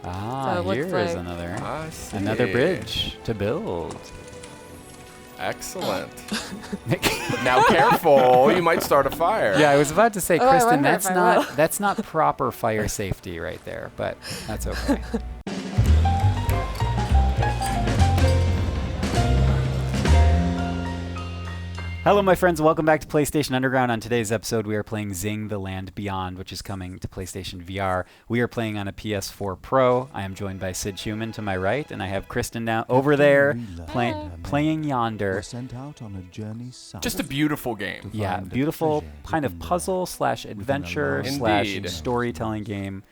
So here is another bridge to build. Excellent. Now careful, you might start a fire. Yeah, I was about to say, Kristen, that's that's not proper fire safety right there, but that's okay. Hello, my friends. Welcome back to PlayStation Underground. On today's episode, we are playing Xing: The Land Beyond, which is coming to PlayStation VR. We are playing on a PS4 Pro. I am joined by Sid Schumann to my right, and I have Kristen down over there playing yonder. Just a beautiful game. Yeah, beautiful kind of puzzle / adventure / storytelling game.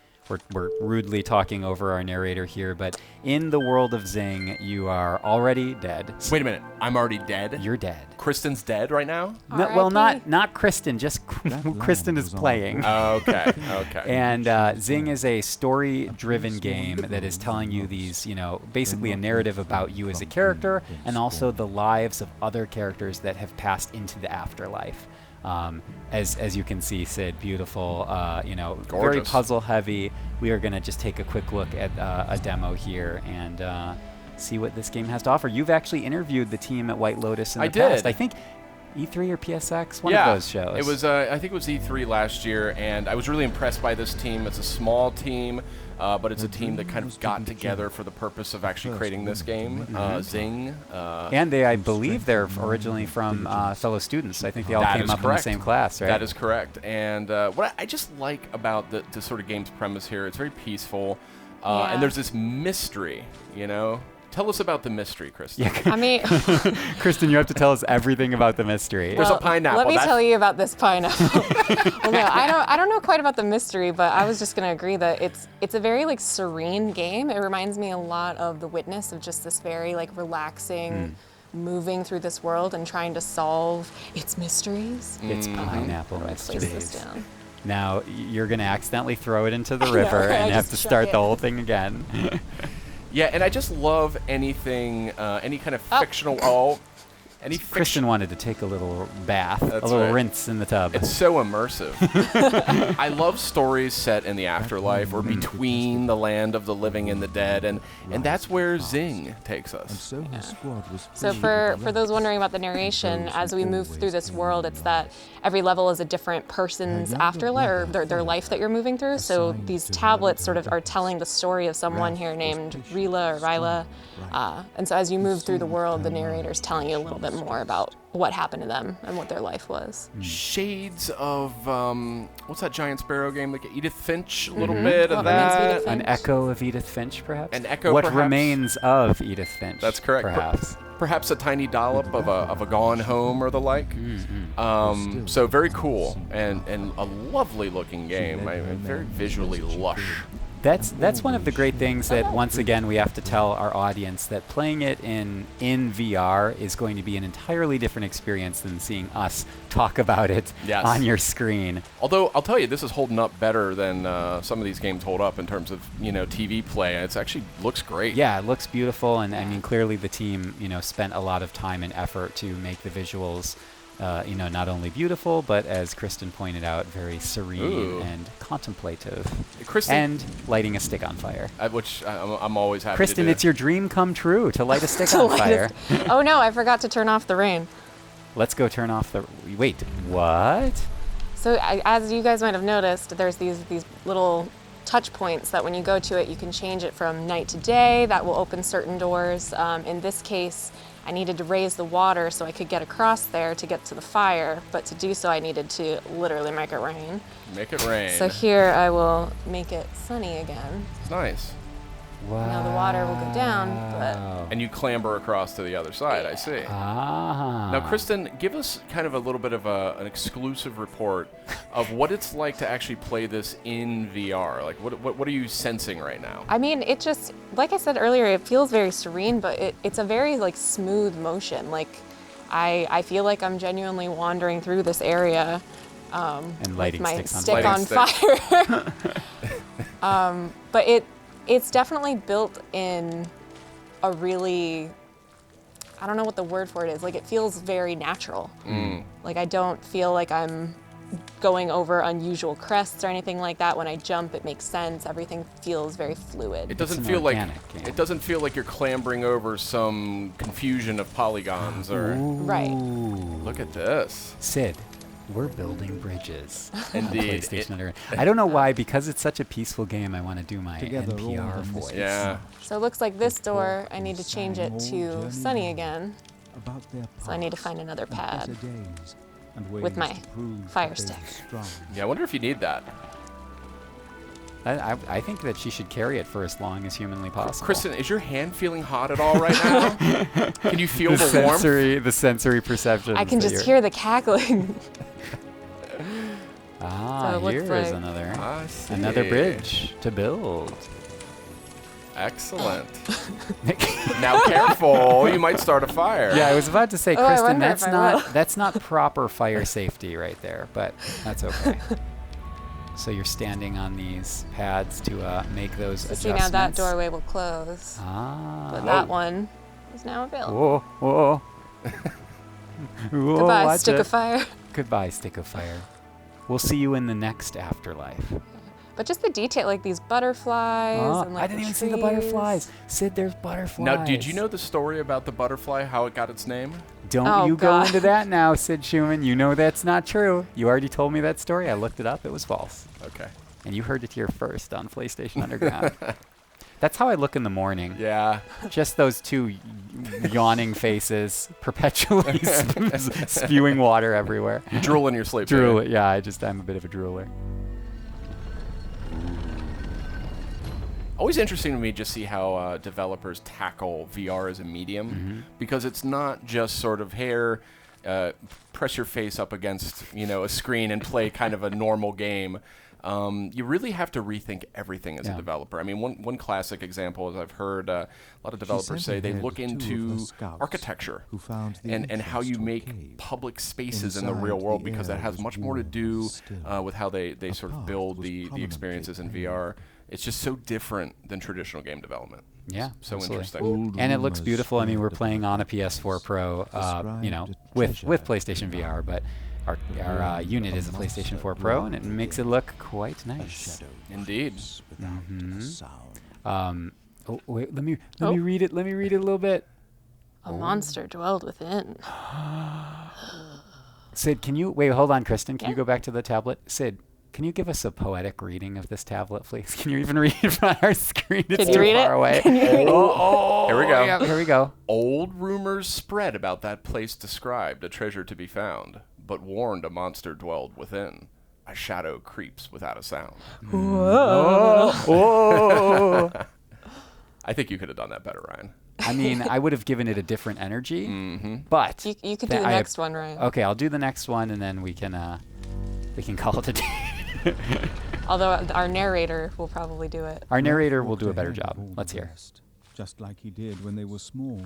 We're rudely talking over our narrator here, but in the world of Xing, you are already dead. Wait a minute, I'm already dead? You're dead. Kristen's dead right now? No, well, not Kristen, just Kristen is playing. Okay. And Xing is a story-driven game that is telling you these, basically a narrative about you as a character and also the lives of other characters that have passed into the afterlife. As you can see, Sid, beautiful, very puzzle heavy. We are going to just take a quick look at a demo here and see what this game has to offer. You've actually interviewed the team at White Lotus in the past. I think E3 or PSX, one of those shows. It was, I think it was E3 last year, and I was really impressed by this team. It's a small team, but it's a team that kind of got together for the purpose of actually creating this game, Xing. And I believe they're originally from fellow students. I think they all came up in the same class, right? That is correct. And what I just like about the sort of game's premise here, it's very peaceful, and there's this mystery, Tell us about the mystery, Kristen. I mean, Kristen, you have to tell us everything about the mystery. There's a pineapple. Let me tell you about this pineapple. Well, no, I don't know quite about the mystery, but I was just going to agree that it's a very serene game. It reminds me a lot of The Witness, of just this very relaxing, moving through this world and trying to solve its mysteries. It's pineapple mysteries. Place this down. Now you're going to accidentally throw it into the river and have to start the whole thing again. Yeah, and I just love anything, any kind of fictional. Kristen wanted to take a little bath, a little rinse in the tub. It's so immersive. I love stories set in the afterlife or between the land of the living and the dead, and that's where Xing takes us. So for those wondering about the narration, as we move through this world, it's that every level is a different person's afterlife, or their life that you're moving through. So these tablets sort of are telling the story of someone here named Ryla. And so as you move through the world, the narrator's telling you a little bit more about what happened to them and what their life was. Shades of, what's that giant sparrow game? Like Edith Finch, a little bit of that. An echo of Edith Finch, perhaps? An echo, what perhaps? Remains of Edith Finch. That's correct. Perhaps. Perhaps a tiny dollop of a Gone Home or the like. So very cool and a lovely looking game. Very visually lush. That's one of the great things that, once again, we have to tell our audience that playing it in VR is going to be an entirely different experience than seeing us talk about it on your screen. Although, I'll tell you, this is holding up better than some of these games hold up in terms of, TV play. It actually looks great. Yeah, it looks beautiful, and I mean, clearly the team, spent a lot of time and effort to make the visuals not only beautiful, but as Kristen pointed out, very serene and contemplative. And lighting a stick on fire. Which I'm always happy Kristen, to do. it's your dream come true to light a stick on fire. Oh no, I forgot to turn off the rain. Let's go turn off the... Wait, what? So as you guys might have noticed, there's these little touch points that when you go to it, you can change it from night to day. That will open certain doors. In this case, I needed to raise the water so I could get across there to get to the fire, but to do so I needed to literally make it rain. Make it rain. So here I will make it sunny again. Nice. Wow. Now the water will go down, but... And you clamber across to the other side, I see. Ah. Now, Kristen, give us kind of a little bit of an exclusive report of what it's like to actually play this in VR. Like, what are you sensing right now? I mean, it just, like I said earlier, it feels very serene, but it's a very, smooth motion. I feel like I'm genuinely wandering through this area and lighting with my sticks stick on fire. But it's definitely built in a really, I don't know what the word for it is. It feels very natural. I don't feel like I'm going over unusual crests or anything like that. When I jump, it makes sense. Everything feels very fluid. It doesn't an feel like organic game. it doesn't feel like you're clambering over some confusion of polygons or. Right. Look at this. Sid, we're building bridges. Indeed. PlayStation Underground. I don't know why, because it's such a peaceful game, I want to do my Together, all NPR of them voice. Yeah. So it looks like this door, I need to change it to sunny again. About their So I need to find another and pad. better days, and with ways my to prove fire that they stick. were strong. Yeah. I wonder if you need that. I think that she should carry it for as long as humanly possible. Kristen, is your hand feeling hot at all right now? Can you feel the warmth? The sensory perception. I can just hear the cackling. Ah, So it looks here's like- another I see. another bridge to build. Excellent. Now careful, you might start a fire. Yeah, I was about to say, Oh, I Kristen, wonder that's if I not will. that's not proper fire safety right there, but that's okay. So you're standing on these pads to make those So adjustments. see, now that doorway will close. Ah. But that one is now available. Whoa, whoa. Whoa, Goodbye, watch stick it. of fire. Goodbye, stick of fire. We'll see you in the next afterlife. But just the detail, like these butterflies Oh, and like I didn't the even see the trees. butterflies. Sid, there's butterflies. Now, did you know the story about the butterfly, how it got its name? Don't Oh, you go God. into that now, Sid Schumann. You know that's not true. You already told me that story. I looked it up. It was false. Okay. And you heard it here first on PlayStation Underground. That's how I look in the morning. Yeah. Just those two yawning faces, perpetually spewing water everywhere. You drool in your sleep. Drool. don't you? Yeah, I'm a bit of a drooler. Always interesting to me just see how developers tackle VR as a medium, because it's not just sort of press your face up against a screen and play kind of a normal game. You really have to rethink everything as a Yeah. developer. I mean, one classic example is I've heard a lot of developers say they look into architecture and how you make public spaces in the real world, because that has much more to do with how they sort of build the experiences in VR. It's just so different than traditional game development. Yeah, So absolutely. interesting. And it looks beautiful. I mean, we're playing on a PS4 Pro, with PlayStation VR, but our unit is a PlayStation 4 Pro, and it makes it look quite nice. Indeed. Oh, wait, let me read it. Let me read it a little bit. A monster dwelled within. Sid, can you wait? Hold on, Kristen. Can you Yeah. go back to the tablet? Sid, can you give us a poetic reading of this tablet, please? Can you even read it from our screen? It's you too read far it? away. Here we go. Yeah, here we go. Old rumors spread about that place described, a treasure to be found, but warned a monster dwelled within. A shadow creeps without a sound. Oh. I think you could have done that better, Ryan. I mean, I would have given it a different energy, but You could do the next one, Ryan. Okay, I'll do the next one, and then we can call it a day. Although our narrator will probably do it. Our narrator will do a better job. Let's hear. Just like he did when they were small,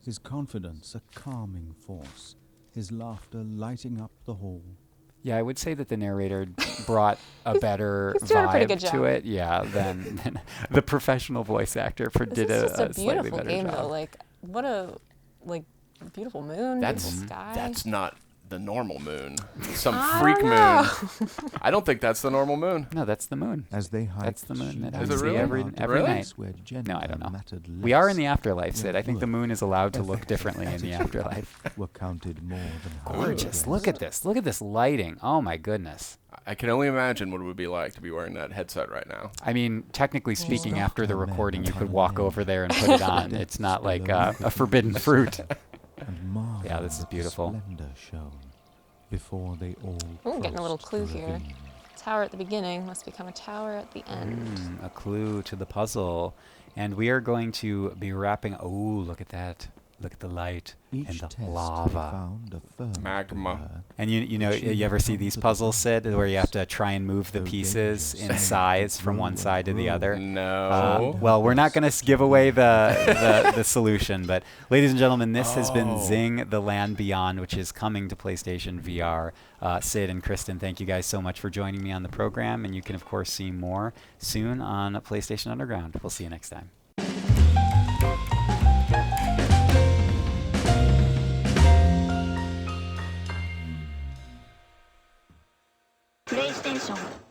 his confidence a calming force, his laughter lighting up the hall. Yeah, I would say that the narrator brought a better he's doing a pretty vibe good to job. it, than the professional voice actor did This is a just a slightly beautiful better game, job. though. Like, what a beautiful moon, That's beautiful sky. that's not the normal moon. Some I freak don't know. moon. I don't think that's the normal moon. No, that's the moon. As they hiked, That's the moon that she I Is it see really? every Really? night. No, I don't know. We are in the afterlife, Sid. I think the moon is allowed to look differently in the afterlife. were counted more than Gorgeous. Look at this. Look at this lighting. Oh my goodness. I can only imagine what it would be like to be wearing that headset right now. I mean, technically speaking, after the recording, you could walk over there and put it on. It's not like a forbidden fruit. And Yeah, this is beautiful. splendor shone before they all Ooh, getting a little crossed clue the here. ravine. Tower at the beginning must become a tower at the end. A clue to the puzzle. And we are going to be wrapping. Oh, look at that. Look at the light and Each the test lava. found a firm Magma. pillar. And you ever see these puzzles, Sid, where you have to try and move the pieces in size from one side to the other? No. Well, we're not going to give away the solution, but ladies and gentlemen, this has been Xing: The Land Beyond, which is coming to PlayStation VR. Sid and Kristen, thank you guys so much for joining me on the program, and you can, of course, see more soon on PlayStation Underground. We'll see you next time. 上。